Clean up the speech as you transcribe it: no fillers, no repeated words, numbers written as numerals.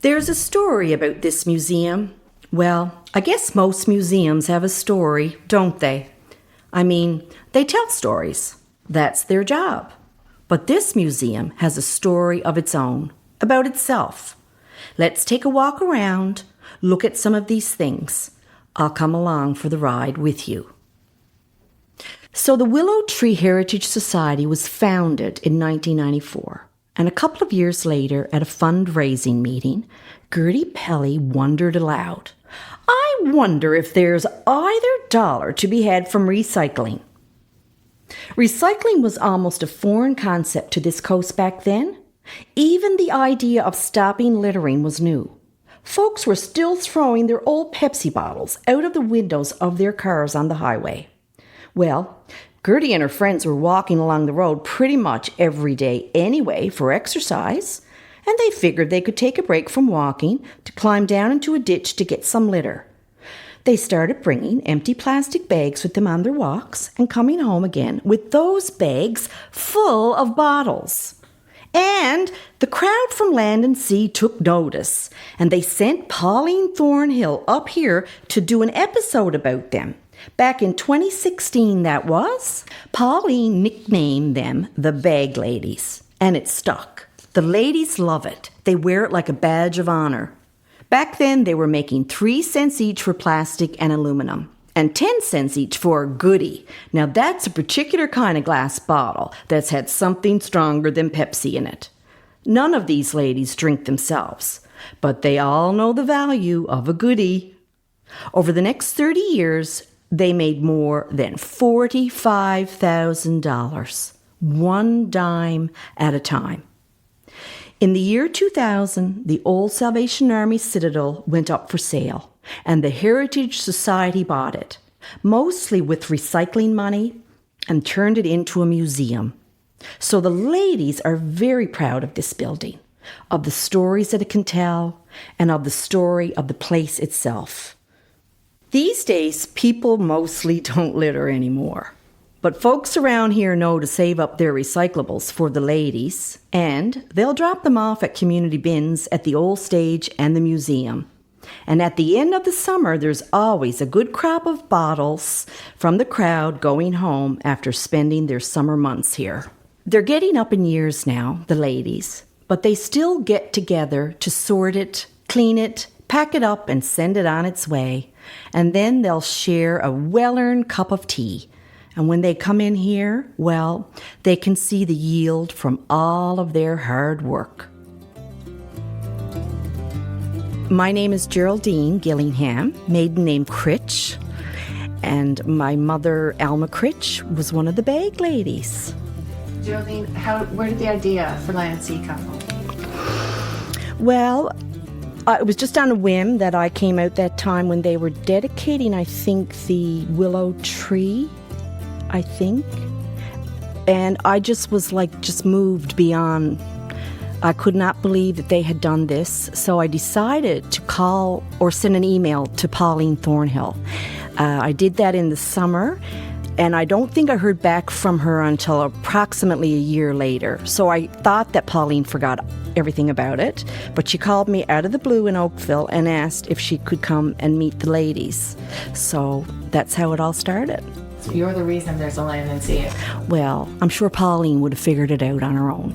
There's a story about this museum. Well, I guess most museums have a story, don't they? I mean, they tell stories. That's their job. But this museum has a story of its own, about itself. Let's take a walk around, look at some of these things. I'll come along for the ride with you. So the Willow Tree Heritage Society was founded in 1994. And a couple of years later, at a fundraising meeting, Gertie Pelly wondered aloud, I wonder if there's either dollar to be had from recycling. Recycling was almost a foreign concept to this coast back then. Even the idea of stopping littering was new. Folks were still throwing their old Pepsi bottles out of the windows of their cars on the highway. Well, Gertie and her friends were walking along the road pretty much every day anyway for exercise, and they figured they could take a break from walking to climb down into a ditch to get some litter. They started bringing empty plastic bags with them on their walks and coming home again with those bags full of bottles. And the crowd from land and sea took notice, and they sent Pauline Thornhill up here to do an episode about them. Back in 2016, that was. Pauline nicknamed them the Bag Ladies, and it stuck. The ladies love it. They wear it like a badge of honor. Back then, they were making 3 cents each for plastic and aluminum, and 10 cents each for a goodie. Now, that's a particular kind of glass bottle that's had something stronger than Pepsi in it. None of these ladies drink themselves, but they all know the value of a goodie. Over the next 30 years, they made more than $45,000, one dime at a time. In the year 2000, the old Salvation Army Citadel went up for sale, and the Heritage Society bought it, mostly with recycling money, and turned it into a museum. So the ladies are very proud of this building, of the stories that it can tell, and of the story of the place itself. These days, people mostly don't litter anymore. But folks around here know to save up their recyclables for the ladies, and they'll drop them off at community bins at the old stage and the museum. And at the end of the summer, there's always a good crop of bottles from the crowd going home after spending their summer months here. They're getting up in years now, the ladies, but they still get together to sort it, clean it, pack it up, and send it on its way. And then they'll share a well-earned cup of tea. And when they come in here, well, they can see the yield from all of their hard work. My name is Geraldine Gillingham, maiden name Critch, and my mother, Alma Critch, was one of the Bag Ladies. Geraldine, where did the idea for Land and Sea come from? Well, it was just on a whim that I came out that time when they were dedicating, I think, the Willow Tree, And I just was just moved beyond. I could not believe that they had done this. So I decided to call or send an email to Pauline Thornhill. I did that in the summer, and I don't think I heard back from her until approximately a year later. So I thought that Pauline forgot everything about it, but she called me out of the blue in Oakville and asked if she could come and meet the ladies. So that's how it all started. So you're the reason there's a Land and Sea. Well, I'm sure Pauline would have figured it out on her own.